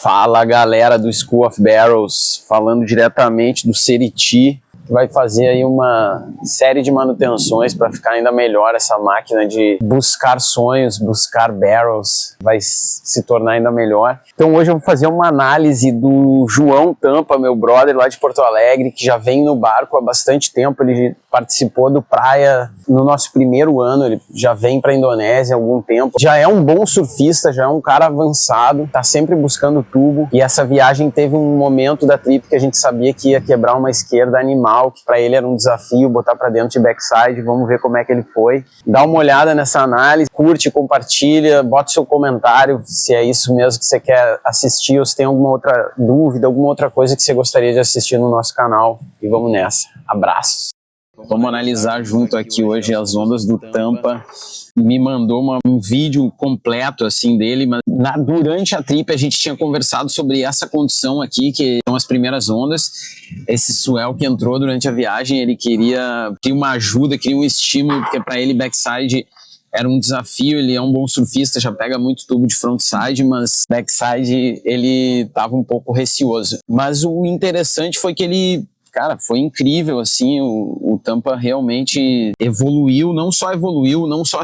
Fala galera do School of Barrels, falando diretamente do Seriti, que vai fazer aí uma série de manutenções para ficar ainda melhor essa máquina de buscar sonhos, buscar barrels, vai se tornar ainda melhor. Então hoje eu vou fazer uma análise do João Tampa, meu brother lá de Porto Alegre, que já vem no barco há bastante tempo. Ele participou do Praia no nosso primeiro ano, ele já vem para a Indonésia há algum tempo, já é um bom surfista, já é um cara avançado, tá sempre buscando tubo, e essa viagem teve um momento da trip que a gente sabia que ia quebrar uma esquerda animal, que para ele era um desafio botar para dentro de backside. Vamos ver como é que ele foi. Dá uma olhada nessa análise, curte, compartilha, bota seu comentário se é isso mesmo que você quer assistir, ou se tem alguma outra dúvida, alguma outra coisa que você gostaria de assistir no nosso canal, e vamos nessa. Abraços! Vamos analisar junto aqui hoje as ondas do Tampa. Me mandou um vídeo completo assim dele, mas durante a trip a gente tinha conversado sobre essa condição aqui, que são as primeiras ondas. Esse swell que entrou durante a viagem, ele queria uma ajuda, queria um estímulo, porque para ele backside era um desafio. Ele é um bom surfista, já pega muito tubo de frontside, mas backside ele estava um pouco receoso. Mas o interessante foi que ele... Cara, foi incrível, assim, o Tampa realmente evoluiu, não só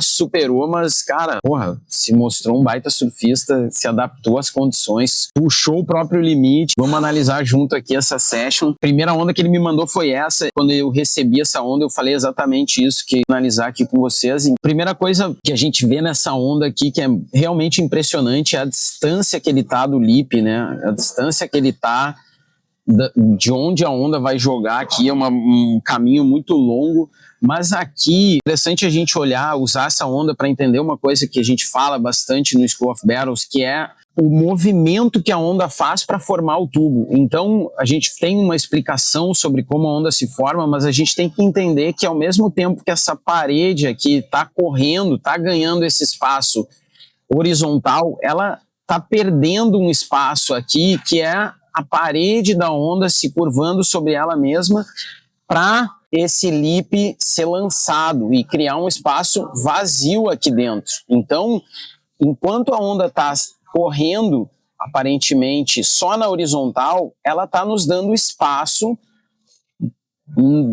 se superou, mas, cara, porra, se mostrou um baita surfista, se adaptou às condições, puxou o próprio limite. Vamos analisar junto aqui essa session. A primeira onda que ele me mandou foi essa. Quando eu recebi essa onda, eu falei exatamente isso, que analisar aqui com vocês. E a primeira coisa que a gente vê nessa onda aqui, que é realmente impressionante, é a distância que ele tá do lip, né? A distância que ele tá de onde a onda vai jogar aqui é um caminho muito longo, mas aqui é interessante a gente usar essa onda para entender uma coisa que a gente fala bastante no School of Barrels, que é o movimento que a onda faz para formar o tubo. Então a gente tem uma explicação sobre como a onda se forma, mas a gente tem que entender que ao mesmo tempo que essa parede aqui está correndo, está ganhando esse espaço horizontal, ela está perdendo um espaço aqui que é a parede da onda se curvando sobre ela mesma para esse lip ser lançado e criar um espaço vazio aqui dentro. Então, enquanto a onda está correndo, aparentemente, só na horizontal, ela está nos dando espaço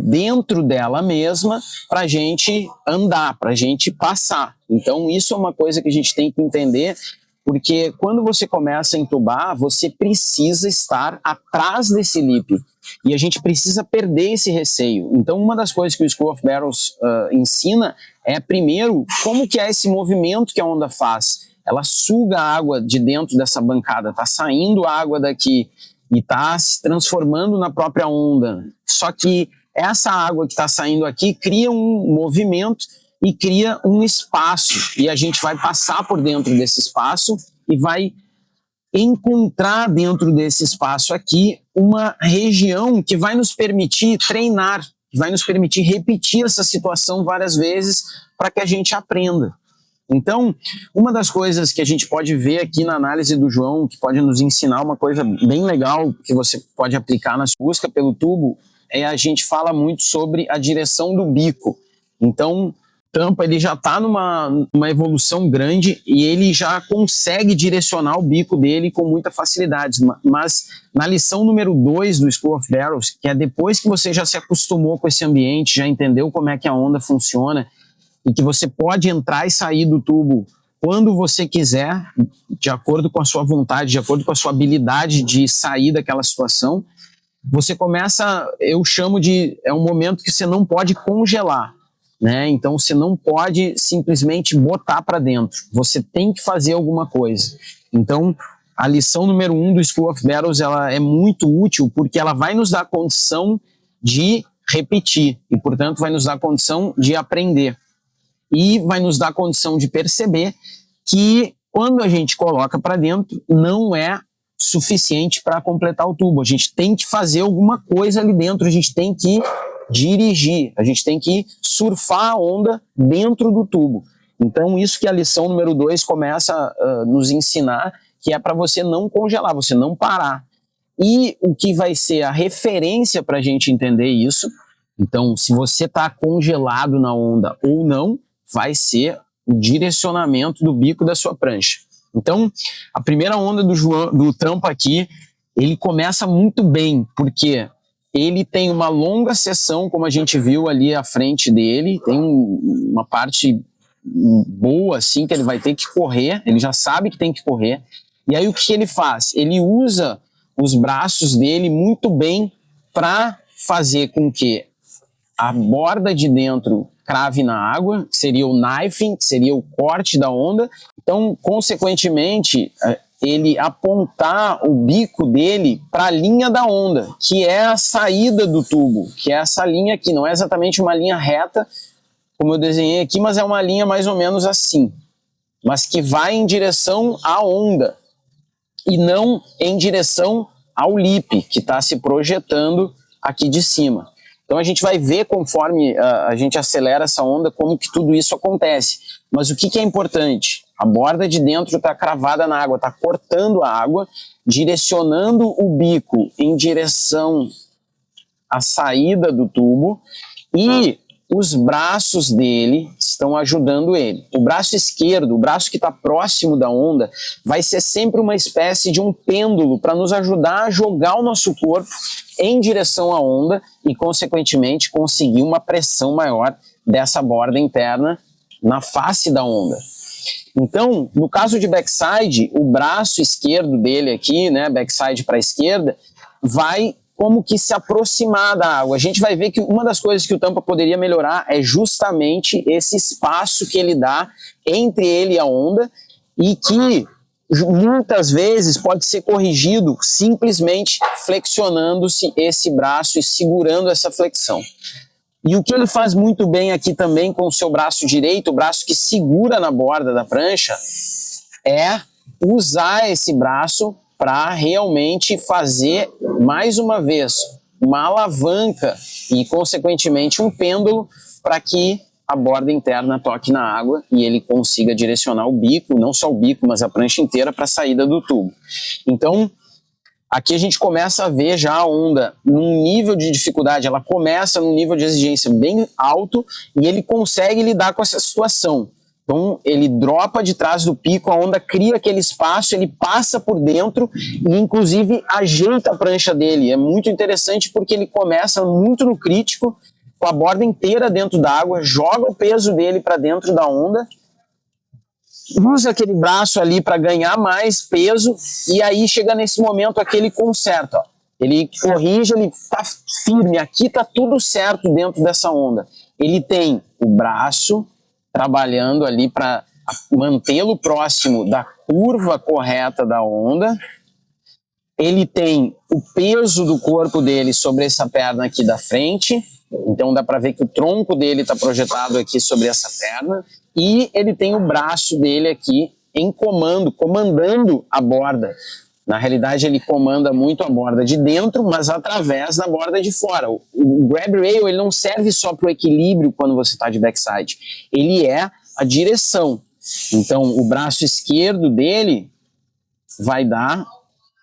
dentro dela mesma para a gente andar, para a gente passar. Então, isso é uma coisa que a gente tem que entender, porque quando você começa a entubar, você precisa estar atrás desse lip. E a gente precisa perder esse receio. Então, uma das coisas que o School of Barrels ensina é, primeiro, como que é esse movimento que a onda faz. Ela suga a água de dentro dessa bancada, está saindo água daqui e está se transformando na própria onda. Só que essa água que está saindo aqui cria um movimento e cria um espaço, e a gente vai passar por dentro desse espaço e vai encontrar dentro desse espaço aqui uma região que vai nos permitir treinar, que vai nos permitir repetir essa situação várias vezes para que a gente aprenda. Então, uma das coisas que a gente pode ver aqui na análise do João, que pode nos ensinar uma coisa bem legal que você pode aplicar na sua busca pelo tubo, a gente fala muito sobre a direção do bico. Então, Tampa, ele já está numa evolução grande e ele já consegue direcionar o bico dele com muita facilidade. Mas na lição número 2 do School of Barrels, que é depois que você já se acostumou com esse ambiente, já entendeu como é que a onda funciona e que você pode entrar e sair do tubo quando você quiser, de acordo com a sua vontade, de acordo com a sua habilidade de sair daquela situação, você começa, eu chamo de, é um momento que você não pode congelar. Né? Então você não pode simplesmente botar para dentro, você tem que fazer alguma coisa. Então a lição número 1 do School of Barrels, ela é muito útil porque ela vai nos dar condição de repetir e, portanto, vai nos dar condição de aprender e vai nos dar condição de perceber que quando a gente coloca para dentro não é suficiente para completar o tubo, a gente tem que fazer alguma coisa ali dentro, a gente tem que dirigir, a gente tem que surfar a onda dentro do tubo. Então isso que a lição número 2 começa a nos ensinar, que é para você não congelar, você não parar. E o que vai ser a referência para a gente entender isso, então se você está congelado na onda ou não, vai ser o direcionamento do bico da sua prancha. Então, a primeira onda do Tampa aqui, ele começa muito bem, porque ele tem uma longa seção, como a gente viu ali à frente dele, tem uma parte boa, assim, que ele vai ter que correr, ele já sabe que tem que correr, e aí o que ele faz? Ele usa os braços dele muito bem para fazer com que a borda de dentro crave na água, que seria o knifing, que seria o corte da onda. Então, consequentemente, ele apontar o bico dele para a linha da onda, que é a saída do tubo, que é essa linha aqui, não é exatamente uma linha reta, como eu desenhei aqui, mas é uma linha mais ou menos assim, mas que vai em direção à onda e não em direção ao lip, que está se projetando aqui de cima. Então a gente vai ver conforme a gente acelera essa onda como que tudo isso acontece. Mas o que é importante? A borda de dentro está cravada na água, está cortando a água, direcionando o bico em direção à saída do tubo e os braços dele estão ajudando ele. O braço esquerdo, o braço que está próximo da onda, vai ser sempre uma espécie de um pêndulo para nos ajudar a jogar o nosso corpo em direção à onda e, consequentemente, conseguir uma pressão maior dessa borda interna na face da onda. Então, no caso de backside, o braço esquerdo dele aqui, né, backside para a esquerda, vai como que se aproximar da água. A gente vai ver que uma das coisas que o Tampa poderia melhorar é justamente esse espaço que ele dá entre ele e a onda e que muitas vezes pode ser corrigido simplesmente flexionando-se esse braço e segurando essa flexão. E o que ele faz muito bem aqui também com o seu braço direito, o braço que segura na borda da prancha, é usar esse braço para realmente fazer, mais uma vez, uma alavanca e, consequentemente, um pêndulo para que a borda interna toque na água e ele consiga direcionar o bico, não só o bico, mas a prancha inteira para a saída do tubo. Então, aqui a gente começa a ver já a onda num nível de dificuldade, ela começa num nível de exigência bem alto e ele consegue lidar com essa situação. Então ele dropa de trás do pico, a onda cria aquele espaço, ele passa por dentro e inclusive ajeita a prancha dele. É muito interessante porque ele começa muito no crítico, com a borda inteira dentro da água, joga o peso dele para dentro da onda, usa aquele braço ali para ganhar mais peso e aí chega nesse momento aqui ele conserta, ó. Ele corrige, ele tá firme, aqui tá tudo certo dentro dessa onda. Ele tem o braço trabalhando ali para mantê-lo próximo da curva correta da onda. Ele tem o peso do corpo dele sobre essa perna aqui da frente, então dá para ver que o tronco dele está projetado aqui sobre essa perna, e ele tem o braço dele aqui em comando, comandando a borda. Na realidade ele comanda muito a borda de dentro, mas através da borda de fora. O grab rail ele não serve só para o equilíbrio quando você está de backside, ele é a direção. Então o braço esquerdo dele vai dar...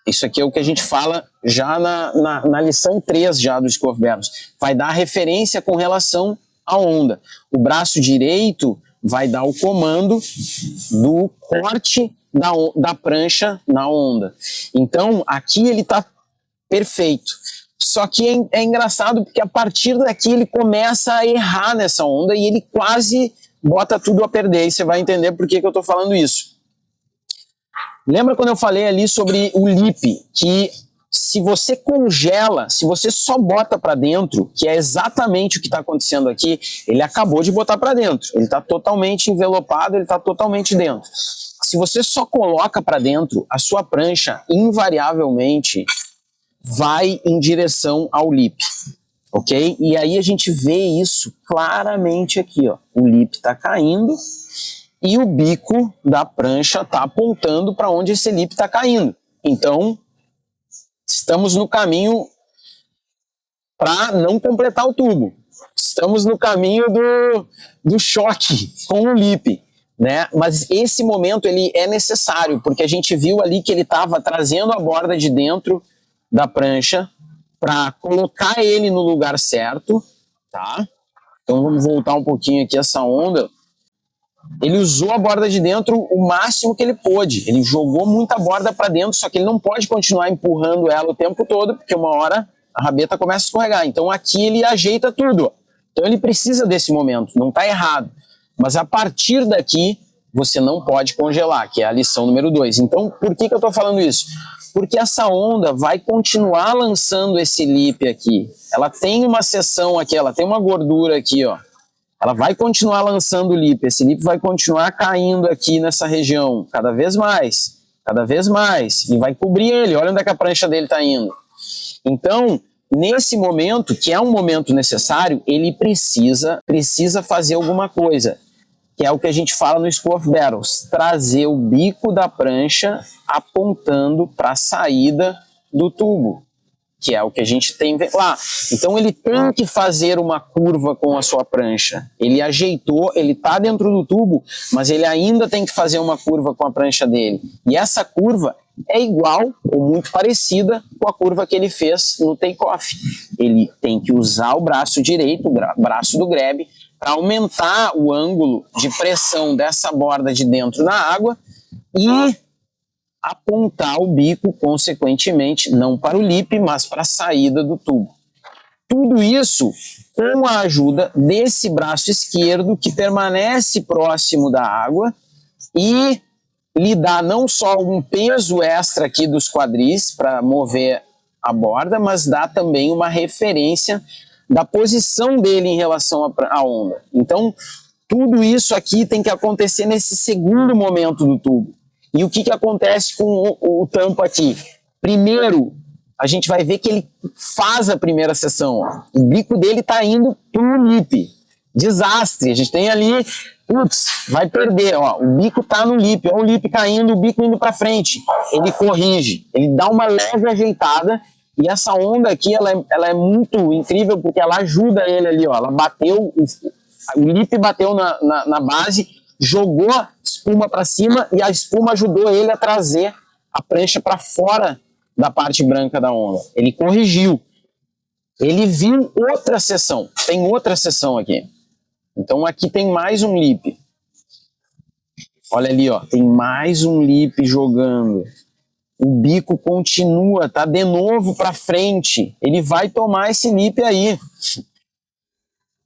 Isso aqui é o que a gente fala já na lição 3 já do School of Barrels. Vai dar a referência com relação à onda. O braço direito vai dar o comando do corte da prancha na onda. Então, aqui ele está perfeito. Só que é engraçado porque a partir daqui ele começa a errar nessa onda e ele quase bota tudo a perder. E você vai entender por que eu estou falando isso. Lembra quando eu falei ali sobre o lip, que se você congela, se você só bota para dentro, que é exatamente o que está acontecendo aqui, ele acabou de botar para dentro, ele está totalmente envelopado, ele está totalmente dentro. Se você só coloca para dentro, a sua prancha invariavelmente vai em direção ao lip, ok? E aí a gente vê isso claramente aqui, ó. O lip está caindo e o bico da prancha está apontando para onde esse lip está caindo. Então, estamos no caminho para não completar o tubo. Estamos no caminho do choque com o lip, né? Mas esse momento ele é necessário, porque a gente viu ali que ele estava trazendo a borda de dentro da prancha para colocar ele no lugar certo, tá? Então vamos voltar um pouquinho aqui essa onda. Ele usou a borda de dentro o máximo que ele pôde. Ele jogou muita borda para dentro, só que ele não pode continuar empurrando ela o tempo todo, porque uma hora a rabeta começa a escorregar. Então aqui ele ajeita tudo. Então ele precisa desse momento, não está errado. Mas a partir daqui, você não pode congelar, que é a lição número 2. Então, por que eu estou falando isso? Porque essa onda vai continuar lançando esse lip aqui. Ela tem uma seção aqui, ela tem uma gordura aqui, ó. Ela vai continuar lançando o lip. Esse lip vai continuar caindo aqui nessa região, cada vez mais, e vai cobrir ele. Olha onde é que a prancha dele está indo. Então, nesse momento, que é um momento necessário, ele precisa fazer alguma coisa, que é o que a gente fala no School of Barrels, trazer o bico da prancha apontando para a saída do tubo, que é o que a gente tem lá. Então ele tem que fazer uma curva com a sua prancha. Ele ajeitou, ele está dentro do tubo, mas ele ainda tem que fazer uma curva com a prancha dele. E essa curva é igual ou muito parecida com a curva que ele fez no take-off. Ele tem que usar o braço direito, o braço do grab, para aumentar o ângulo de pressão dessa borda de dentro na água e apontar o bico, consequentemente, não para o lip, mas para a saída do tubo. Tudo isso com a ajuda desse braço esquerdo que permanece próximo da água e lhe dá não só um peso extra aqui dos quadris para mover a borda, mas dá também uma referência da posição dele em relação à onda. Então, tudo isso aqui tem que acontecer nesse segundo momento do tubo. E o que acontece com o tampo aqui? Primeiro, a gente vai ver que ele faz a primeira seção. Ó. O bico dele está indo para o lip. Desastre. A gente tem ali, putz, vai perder. Ó. O bico está no lip. Olha o lip caindo, o bico indo para frente. Ele corrige. Ele dá uma leve ajeitada. E essa onda aqui, ela é muito incrível porque ela ajuda ele ali, ó. Ela bateu, o lip bateu na base, jogou a espuma para cima e a espuma ajudou ele a trazer a prancha para fora da parte branca da onda. Ele corrigiu. Ele viu outra seção. Tem outra seção aqui. Então aqui tem mais um lip. Olha ali, ó. Tem mais um lip jogando. O bico continua, tá de novo para frente. Ele vai tomar esse lip aí.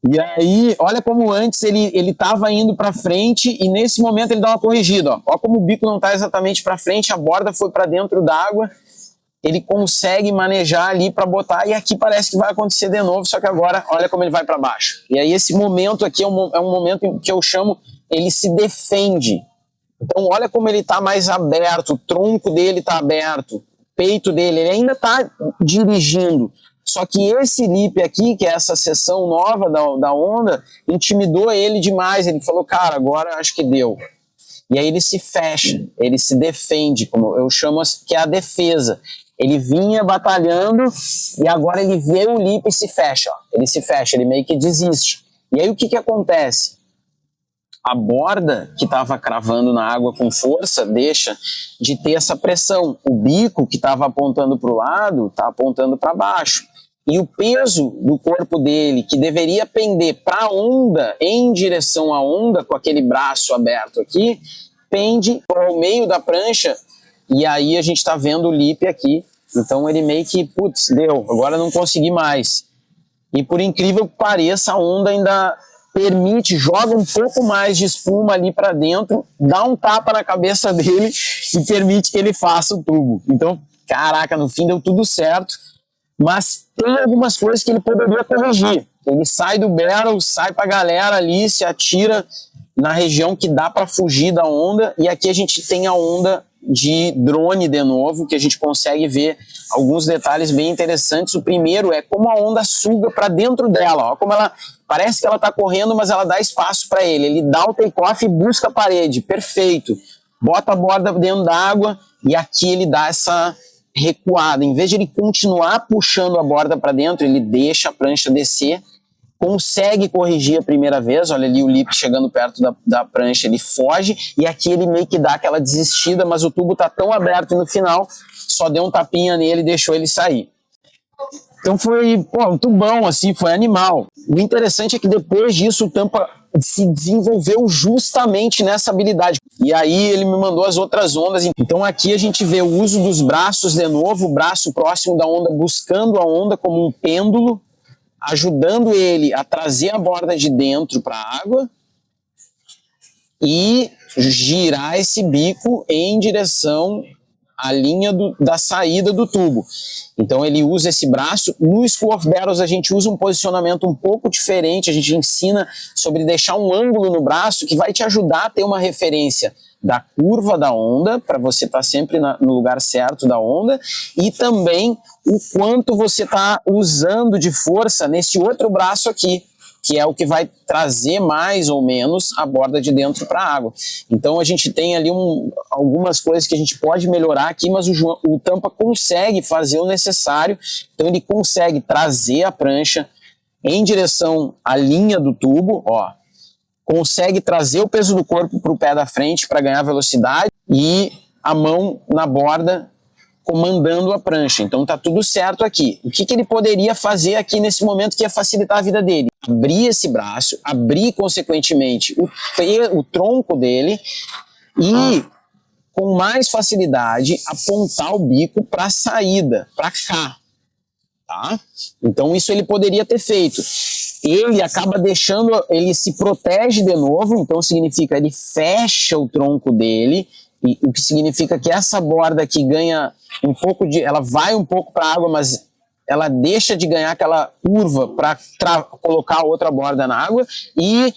E aí, olha como antes ele tava indo para frente e nesse momento ele dá uma corrigida. Ó. Olha como o bico não tá exatamente para frente, a borda foi para dentro d'água. Ele consegue manejar ali para botar e aqui parece que vai acontecer de novo, só que agora olha como ele vai para baixo. E aí esse momento aqui é um momento em que eu chamo, ele se defende. Então olha como ele está mais aberto, o tronco dele está aberto, o peito dele, ele ainda está dirigindo. Só que esse lip aqui, que é essa seção nova da onda, intimidou ele demais. Ele falou, cara, agora acho que deu. E aí ele se fecha, ele se defende, como eu chamo, que é a defesa. Ele vinha batalhando e agora ele vê o lip e se fecha. Ó. Ele se fecha, ele meio que desiste. E aí o que acontece? A borda que estava cravando na água com força deixa de ter essa pressão. O bico que estava apontando para o lado está apontando para baixo. E o peso do corpo dele, que deveria pender para a onda, em direção à onda, com aquele braço aberto aqui, pende para o meio da prancha e aí a gente está vendo o lip aqui. Então ele meio que, putz, deu, agora não consegui mais. E por incrível que pareça, a onda ainda permite, joga um pouco mais de espuma ali para dentro, dá um tapa na cabeça dele e permite que ele faça o tubo. Então, caraca, no fim deu tudo certo, mas tem algumas coisas que ele poderia corrigir. Ele sai do barrel, sai para a galera ali, se atira na região que dá para fugir da onda, e aqui a gente tem a onda de drone de novo, que a gente consegue ver alguns detalhes bem interessantes. O primeiro é como a onda suga para dentro dela, ó, como ela parece que ela está correndo, mas ela dá espaço para ele. Ele dá o take-off e busca a parede, perfeito. Bota a borda dentro da água e aqui ele dá essa recuada. Em vez de ele continuar puxando a borda para dentro, ele deixa a prancha descer, consegue corrigir a primeira vez, olha ali o lip chegando perto da prancha, ele foge, e aqui ele meio que dá aquela desistida, mas o tubo tá tão aberto no final, só deu um tapinha nele e deixou ele sair. Então foi, pô, um tubão, assim, foi animal. O interessante é que depois disso o Tampa se desenvolveu justamente nessa habilidade. E aí ele me mandou as outras ondas. Então aqui a gente vê o uso dos braços de novo, o braço próximo da onda, buscando a onda como um pêndulo, ajudando ele a trazer a borda de dentro para a água e girar esse bico em direção à linha da saída do tubo. Então ele usa esse braço. No School of Barrels a gente usa um posicionamento um pouco diferente, a gente ensina sobre deixar um ângulo no braço que vai te ajudar a ter uma referência da curva da onda, para você estar sempre no lugar certo da onda, e também o quanto você está usando de força nesse outro braço aqui, que é o que vai trazer mais ou menos a borda de dentro para a água. Então a gente tem ali algumas coisas que a gente pode melhorar aqui, mas o Tampa consegue fazer o necessário. Então ele consegue trazer a prancha em direção à linha do tubo, ó, consegue trazer o peso do corpo para o pé da frente para ganhar velocidade e a mão na borda comandando a prancha. Então tá tudo certo aqui. O que ele poderia fazer aqui nesse momento que ia facilitar a vida dele? Abrir esse braço, abrir consequentemente o tronco dele e com mais facilidade apontar o bico para a saída, para cá. Tá? Então isso ele poderia ter feito. Ele acaba deixando, ele se protege de novo, então significa ele fecha o tronco dele, e o que significa que essa borda aqui ganha um pouco de, ela vai um pouco para a água, mas ela deixa de ganhar aquela curva para colocar a outra borda na água, e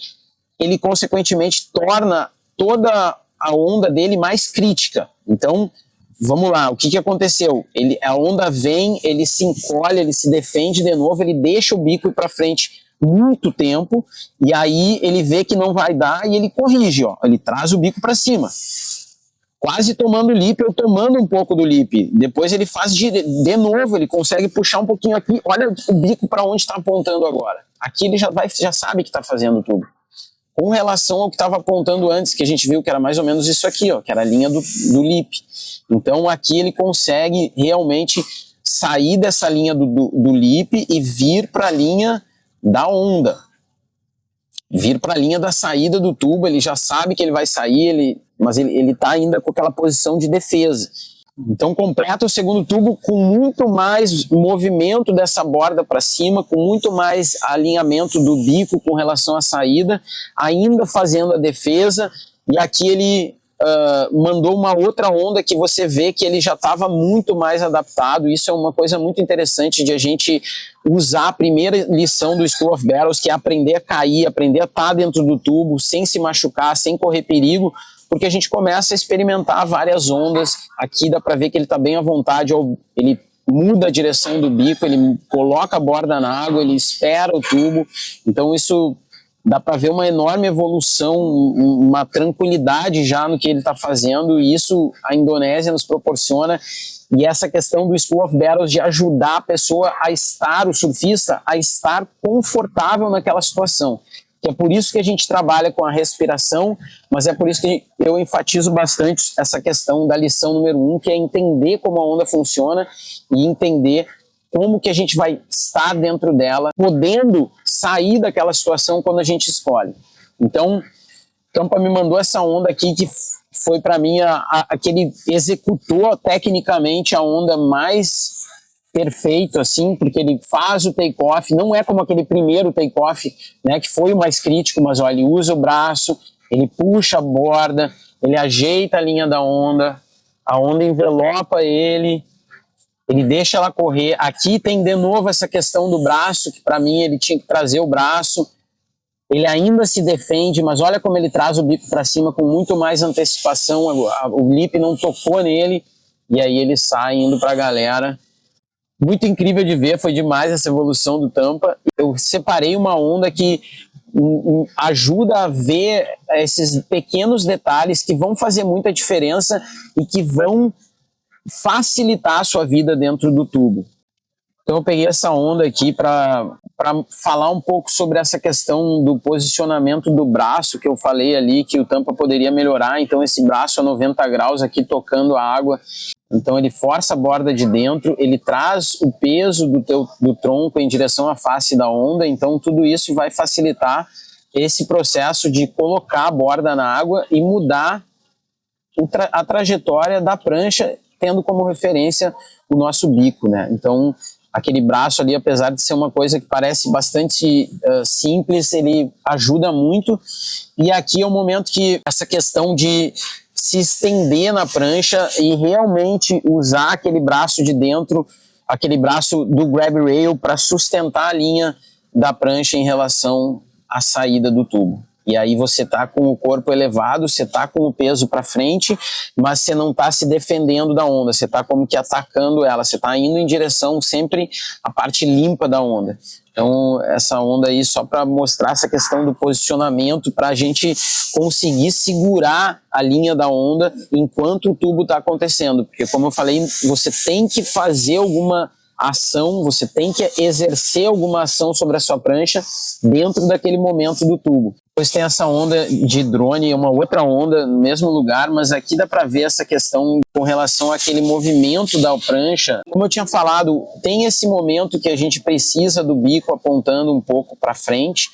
ele consequentemente torna toda a onda dele mais crítica. Então vamos lá, o que aconteceu? A onda vem, ele se encolhe, ele se defende de novo, ele deixa o bico ir para frente muito tempo, e aí ele vê que não vai dar e ele corrige, ó, ele traz o bico para cima, quase tomando o lip ou tomando um pouco do lip. Depois ele faz de novo, ele consegue puxar um pouquinho aqui, olha o bico para onde está apontando agora. Aqui ele já sabe que está fazendo tudo. Com relação ao que estava apontando antes, que a gente viu que era mais ou menos isso aqui, ó, que era a linha do lip. Então aqui ele consegue realmente sair dessa linha do lip e vir para a linha da onda. Vir para a linha da saída do tubo, ele já sabe que ele vai sair, mas ele está ainda com aquela posição de defesa. Então completa o segundo tubo com muito mais movimento dessa borda para cima, com muito mais alinhamento do bico com relação à saída, ainda fazendo a defesa, e aqui ele mandou uma outra onda que você vê que ele já estava muito mais adaptado. Isso é uma coisa muito interessante de a gente usar a primeira lição do School of Barrels, que é aprender a cair, aprender a estar dentro do tubo, sem se machucar, sem correr perigo, porque a gente começa a experimentar várias ondas. Aqui dá para ver que ele está bem à vontade, ele muda a direção do bico, ele coloca a borda na água, ele espera o tubo. Então isso dá para ver uma enorme evolução, uma tranquilidade já no que ele está fazendo, e isso a Indonésia nos proporciona. E essa questão do School of Barrels de ajudar a pessoa a estar, o surfista, a estar confortável naquela situação. Que é por isso que a gente trabalha com a respiração, mas é por isso que eu enfatizo bastante essa questão da lição número 1, que é entender como a onda funciona e entender como que a gente vai estar dentro dela, podendo sair daquela situação quando a gente escolhe. Então, Tampa me mandou essa onda aqui que foi para mim a que ele executou tecnicamente a onda mais perfeito, assim, porque ele faz o take-off, não é como aquele primeiro take-off, né, que foi o mais crítico, mas ó, ele usa o braço, ele puxa a borda, ele ajeita a linha da onda, a onda envelopa ele deixa ela correr. Aqui tem de novo essa questão do braço, que para mim ele tinha que trazer o braço, ele ainda se defende, mas olha como ele traz o bico para cima com muito mais antecipação, o lip não tocou nele, e aí ele sai indo para a galera. Muito incrível de ver, foi demais essa evolução do Tampa. Eu separei uma onda que ajuda a ver esses pequenos detalhes que vão fazer muita diferença e que vão facilitar a sua vida dentro do tubo. Então eu peguei essa onda aqui para falar um pouco sobre essa questão do posicionamento do braço, que eu falei ali que o Tampa poderia melhorar. Então esse braço a 90 graus aqui tocando a água, então ele força a borda de dentro, ele traz o peso do tronco em direção à face da onda, então tudo isso vai facilitar esse processo de colocar a borda na água e mudar a trajetória da prancha, tendo como referência o nosso bico, né? Então, aquele braço ali, apesar de ser uma coisa que parece bastante simples, ele ajuda muito. E aqui é o momento que essa questão de se estender na prancha e realmente usar aquele braço de dentro, aquele braço do grab rail para sustentar a linha da prancha em relação à saída do tubo. E aí você tá com o corpo elevado, você tá com o peso para frente, mas você não tá se defendendo da onda, você tá como que atacando ela, você tá indo em direção sempre à parte limpa da onda. Então essa onda aí só para mostrar essa questão do posicionamento, para a gente conseguir segurar a linha da onda enquanto o tubo está acontecendo, porque como eu falei, você tem que fazer alguma ação, você tem que exercer alguma ação sobre a sua prancha dentro daquele momento do tubo. Depois tem essa onda de drone, uma outra onda no mesmo lugar, mas aqui dá para ver essa questão com relação àquele movimento da prancha. Como eu tinha falado, tem esse momento que a gente precisa do bico apontando um pouco para frente,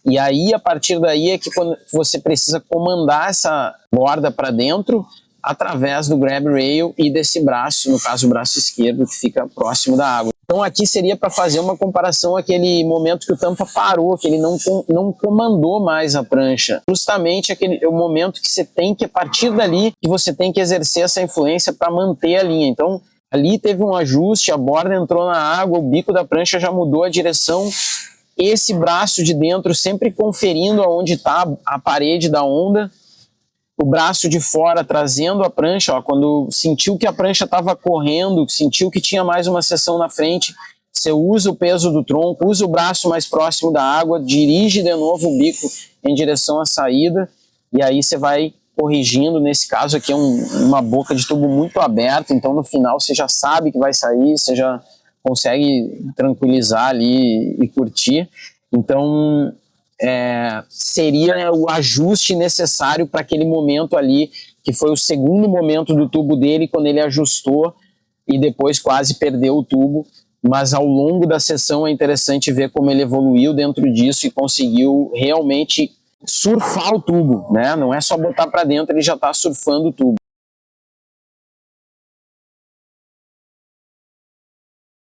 e aí a partir daí é que quando você precisa comandar essa borda para dentro através do grab rail e desse braço, no caso o braço esquerdo, que fica próximo da água. Então aqui seria para fazer uma comparação àquele momento que o Tampa parou, que ele não comandou mais a prancha. Justamente o momento que você tem que, a partir dali, que você tem que exercer essa influência para manter a linha. Então ali teve um ajuste, a borda entrou na água, o bico da prancha já mudou a direção, esse braço de dentro sempre conferindo aonde está a parede da onda, o braço de fora trazendo a prancha, ó, quando sentiu que a prancha estava correndo, sentiu que tinha mais uma seção na frente, você usa o peso do tronco, usa o braço mais próximo da água, dirige de novo o bico em direção à saída, e aí você vai corrigindo. Nesse caso aqui é uma boca de tubo muito aberta, então no final você já sabe que vai sair, você já consegue tranquilizar ali e curtir. Então seria o ajuste necessário para aquele momento ali, que foi o segundo momento do tubo dele, quando ele ajustou e depois quase perdeu o tubo, mas ao longo da sessão é interessante ver como ele evoluiu dentro disso e conseguiu realmente surfar o tubo, né? Não é só botar para dentro, ele já está surfando o tubo.